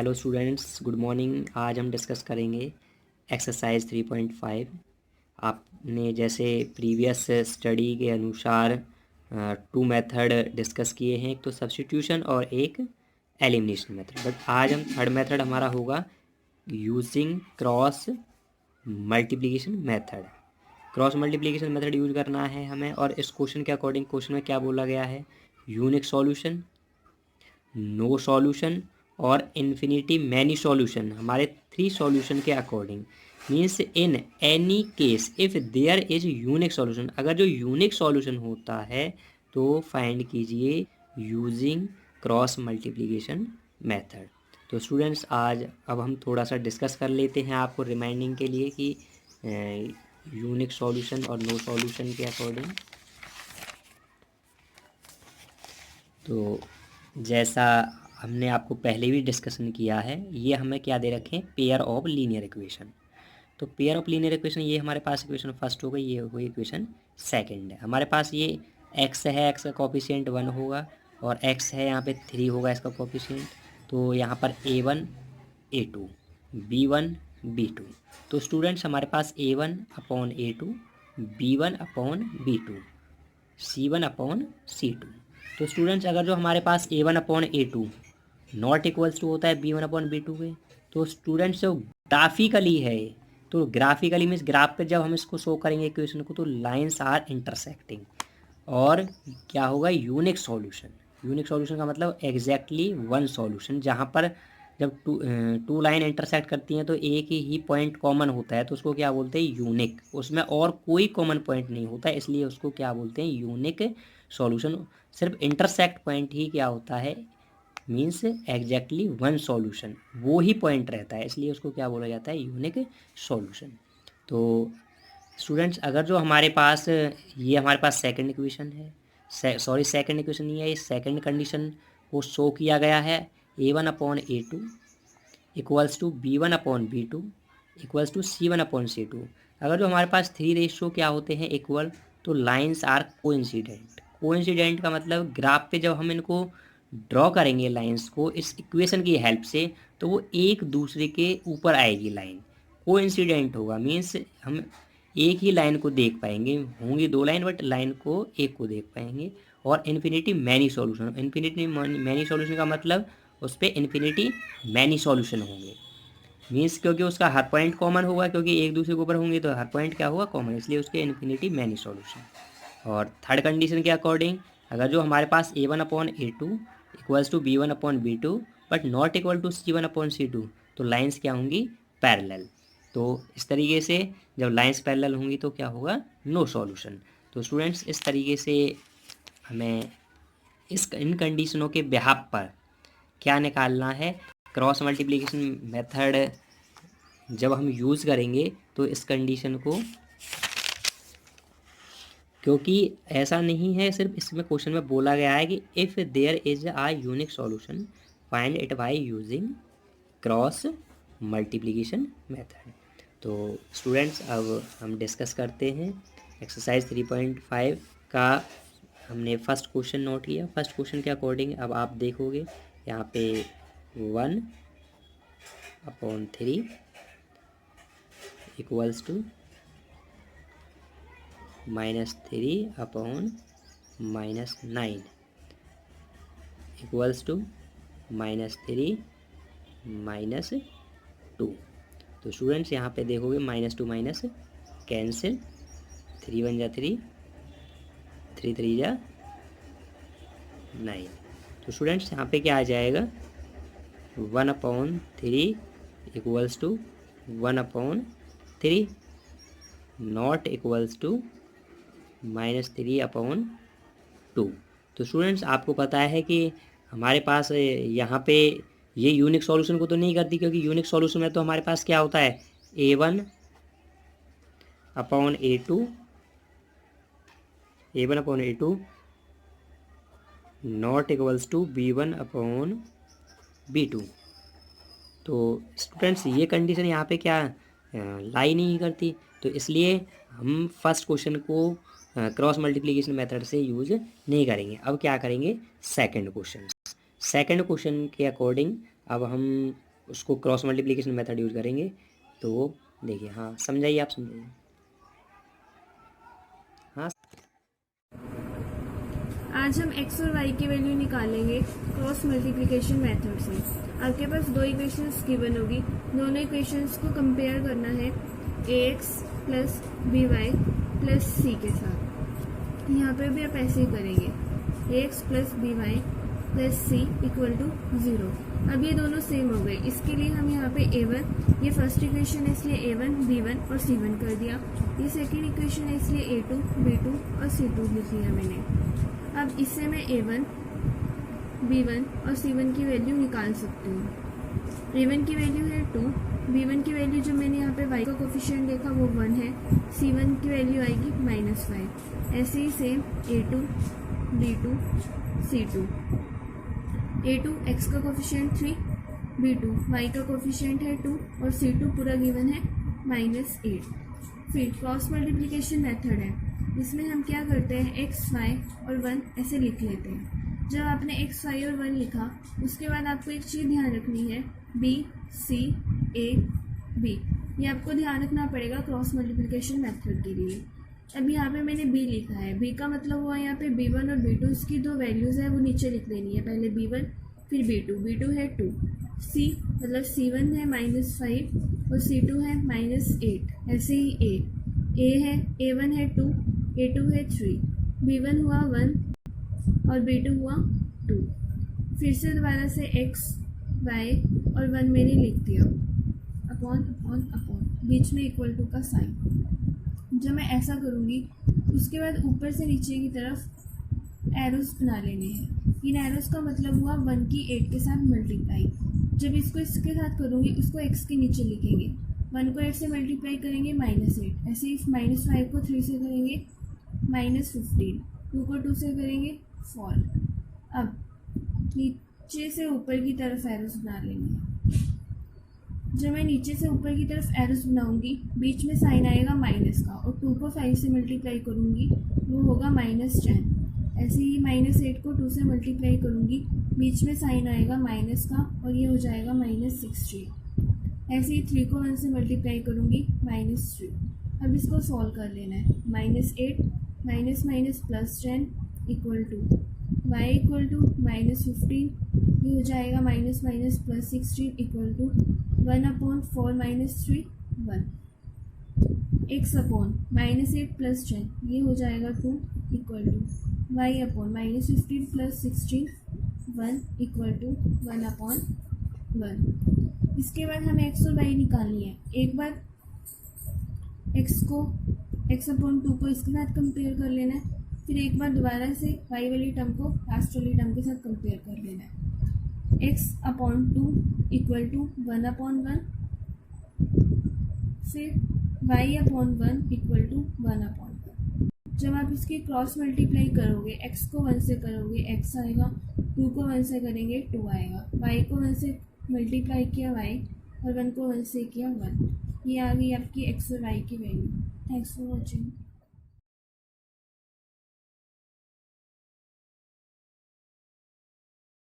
Hello students, good morning. आज हम discuss करेंगे एक्सरसाइज 3.5। आपने जैसे प्रीवियस स्टडी के अनुसार टू मेथड डिस्कस किए हैं, एक तो सब्स्टिट्यूशन और एक एलिमिनेशन मेथड। बट आज हम थर्ड मेथड हमारा होगा using cross multiplication method. Cross multiplication method use करना है हमें, और इस क्वेश्चन के अकॉर्डिंग क्वेश्चन में क्या बोला गया है, यूनिक सॉल्यूशन, नो सॉल्यूशन और इन्फिनिटी मैनी सॉल्यूशन। हमारे थ्री सॉल्यूशन के according means in any case if there is unique solution, अगर जो यूनिक सॉल्यूशन होता है तो फाइंड कीजिए यूजिंग क्रॉस मल्टीप्लिकेशन मेथड। तो स्टूडेंट्स आज अब हम थोड़ा सा डिस्कस कर लेते हैं आपको रिमाइंडिंग के लिए कि यूनिक सॉल्यूशन और नो सॉल्यूशन के अकॉर्डिंग। तो जैसा हमने आपको पहले भी डिस्कशन किया है, ये हमें क्या दे रखे हैं, पेयर ऑफ लीनियर इक्वेशन। तो पेयर ऑफ लीनियर इक्वेशन, ये हमारे पास इक्वेशन फर्स्ट हो गई, ये हो गई इक्वेशन सेकंड है। हमारे पास ये एक्स है, एक्स का कोफिशिएंट 1 होगा, और एक्स है यहाँ पे 3 होगा इसका कोफिशिएंट। तो यहाँ पर A1 A2 B1 B2। तो स्टूडेंट्स हमारे पास A1 upon A2 B1 upon B2 C1 upon C2। तो स्टूडेंट्स अगर जो हमारे पास A1 upon A2 not equals to होता है B1 अपॉन B2 के, तो स्टूडेंट्स जो ग्राफिकली है, तो ग्राफिकली मीन्स ग्राफ पे जब हम इसको शो करेंगे इक्वेशन को, तो लाइंस आर इंटरसेक्टिंग और क्या होगा, यूनिक सॉल्यूशन। यूनिक सॉल्यूशन का मतलब एग्जैक्टली वन सॉल्यूशन। जहाँ पर जब टू लाइन इंटरसेक्ट करती हैं तो एक ही पॉइंट कॉमन होता है, तो उसको क्या बोलते हैं, यूनिक। उसमें और कोई कॉमन पॉइंट नहीं होता, इसलिए उसको क्या बोलते हैं, यूनिक सॉल्यूशन। सिर्फ इंटरसेक्ट पॉइंट ही क्या होता है, मीन्स एग्जैक्टली वन सॉल्यूशन, वो ही पॉइंट रहता है, इसलिए उसको क्या बोला जाता है, यूनिक सॉल्यूशन। तो स्टूडेंट्स अगर जो हमारे पास ये हमारे पास सेकंड इक्वेशन है, सॉरी सेकंड इक्वेशन नहीं है, ये सेकंड कंडीशन को शो किया गया है, A1 upon A2 equals to B1 upon B2 equals to C1 upon C2। अगर जो हमारे पास थ्री रेशियो क्या होते हैं, इक्वल, तो लाइंस आर कोइंसिडेंट। कोइंसिडेंट का मतलब ग्राफ पे जब हम इनको ड्रॉ करेंगे लाइंस को इस इक्वेशन की हेल्प से, तो वो एक दूसरे के ऊपर आएगी लाइन, कोइंसिडेंट होगा। मीन्स हम एक ही लाइन को देख पाएंगे, होंगी दो लाइन बट लाइन को एक को देख पाएंगे। और infinity many solution, infinity many solution का मतलब उस पर इन्फिनिटी मैनी सॉल्यूशन होंगे। मीन्स क्योंकि उसका हर पॉइंट कॉमन होगा, क्योंकि एक दूसरे के ऊपर होंगे तो हर पॉइंट क्या होगा, कॉमन, इसलिए उसके इन्फिनिटी मैनी सॉल्यूशन। और थर्ड कंडीशन के अकॉर्डिंग अगर जो हमारे पास A1 upon A2 equals to B1 upon B2 but not equal to C1 upon C2, तो लाइंस क्या होंगी, पैरेलल। तो इस तरीके से जब लाइंस पैरेलल होंगी तो क्या होगा, नो सॉल्यूशन। तो स्टूडेंट्स इस तरीके से हमें इन कंडीशनों के बिहाफ पर क्या निकालना है, क्रॉस मल्टीप्लिकेशन मेथड जब हम यूज़ करेंगे तो इस कंडीशन को, क्योंकि ऐसा नहीं है, सिर्फ इसमें क्वेश्चन में बोला गया है कि if there is a unique solution find it by using cross multiplication method. तो स्टूडेंट्स अब हम डिस्कस करते हैं एक्सरसाइज 3.5 का। हमने फर्स्ट क्वेश्चन नोट किया, फर्स्ट क्वेश्चन के अकॉर्डिंग अब आप देखोगे यहाँ पे 1/3 इक्वल्स टू -3/-9 इक्वल्स टू -3 -2। तो स्टूडेंट्स यहाँ पे देखोगे -2 माइनस कैंसिल, 3 1 जा 3, 3 3 जा 9। तो स्टूडेंट्स यहाँ पे क्या आ जाएगा, 1/3 equals to 1/3 not equals to -3/2। तो स्टूडेंट्स आपको पता है कि हमारे पास यहाँ पे ये यूनिक सॉल्यूशन को तो नहीं करती, क्योंकि यूनिक सॉल्यूशन में तो हमारे पास क्या होता है, A1 upon A2 not equals to B1 upon B2। तो स्टूडेंट्स ये कंडीशन यहाँ पे क्या लाई नहीं करती, तो इसलिए हम फर्स्ट क्वेश्चन को क्रॉस मल्टीप्लिकेशन मेथड से यूज नहीं करेंगे। अब क्या करेंगे, सेकंड क्वेश्चन। सेकंड क्वेश्चन के अकॉर्डिंग अब हम उसको क्रॉस मल्टीप्लिकेशन मेथड यूज करेंगे तो वो देखिए, हाँ समझाइए, आप समझाइए। हाँ, आज हम x और y की वैल्यू निकालेंगे क्रॉस मल्टीप्लिकेशन मेथड से। आपके पास दो इक्वेशंस गिवन होगी, दोनों इक्वेशंस को कंपेयर करना है ax plus B Y plus C के साथ। यहाँ पे भी आप ऐसे ही करेंगे ax plus B Y plus c equal to 0। अब ये दोनों सेम हो गए, इसके लिए हम यहाँ पे a1, ये फर्स्ट इक्वेशन है इसलिए a1 b1 और c1 कर दिया। ये सेकेंड इक्वेशन है इसलिए a2 b2 और c2 लिख लिया मैंने। अब इससे मैं a1, b1 और c1 की वैल्यू निकाल सकती हूँ। a1 की वैल्यू है 2, b1 की वैल्यू जो मैंने यहाँ पे y का कोफिशिएंट देखा वो 1 है, c1 की वैल्यू आएगी -5। ऐसे ही same a2, b2, c2। a2 x का कोफिशिएंट 3, b2 y का कोफिशिएंट है 2 और c2 पूरा गिवन है -8। फिर क्रॉस मल्टीप्लिकेशन मेथड है, इसमें हम क्या करते हैं x, y और 1 ऐसे लिख लेते हैं। जब आपने x, y और 1 लिखा उसके बाद आपको एक चीज़ ध्यान रखनी है, b, c, a, b, ये आपको ध्यान रखना पड़ेगा क्रॉस मल्टीप्लिकेशन मेथड के लिए। अब यहाँ पे मैंने b लिखा है, b का मतलब हुआ यहाँ पे b1 और b2, इसकी दो वैल्यूज़ है वो नीचे लिख देनी है, पहले b1 फिर b2। b2 है 2, c मतलब c1 है -5 और c2 है -8। ऐसे ही a है, a1 है 2, a2 है 3, b1 हुआ 1 और b2 हुआ 2। फिर से दोबारा से x, y और 1 मैंने लिख दिया, अपॉन अपॉन अपॉन, बीच में इक्वल टू का साइन। जब मैं ऐसा करूँगी उसके बाद ऊपर से नीचे की तरफ एरोस बना लेने हैं। इन एरोस का मतलब हुआ 1 की 8 के साथ मल्टीप्लाई। जब इसको इसके साथ करूँगी उसको x के नीचे लिखेंगे, 1 को 8 से मल्टीप्लाई करेंगे -8। ऐसे ही -5 को 3 से करेंगे -15, 2 को 2 से करेंगे 4। अब नीचे से ऊपर की तरफ एरोस बना लेंगे। जब मैं नीचे से ऊपर की तरफ एरोस बनाऊंगी बीच में साइन आएगा माइनस का, और 2 को 5 से मल्टीप्लाई करूंगी वो होगा -10। ऐसे ही -8 को 2 से मल्टीप्लाई करूंगी बीच में साइन आएगा माइनस का और ये हो जाएगा -16। ऐसे ही 3 को 1 से मल्टीप्लाई करूंगी -3। अब इसको सॉल्व कर लेना है, -8 minus minus +10 equal to y equal to -15, ये हो जाएगा minus minus +16 equal to 1/4 -3 1। x upon -8 +10 ये हो जाएगा 2 equal to y upon -15 +16 1 equal to 1/1। इसके बाद हमें x और y निकालनी है। एक बार x को x/2 को इसके साथ कंपेयर कर लेना है, फिर एक बार दोबारा से y वाली टर्म को लास्ट वाली टर्म के साथ कंपेयर कर लेना है। x/2 इक्वल टू 1/1, फिर y/1 इक्वल टू 1/1। जब आप इसकी क्रॉस मल्टीप्लाई करोगे, x को 1 से करोगे x आएगा, 2 को 1 से करेंगे 2 आएगा, y को 1 से मल्टीप्लाई किया y और 1 को 1 से किया 1। ये आ गई आपकी x और y की वैल्यू। Thanks for watching.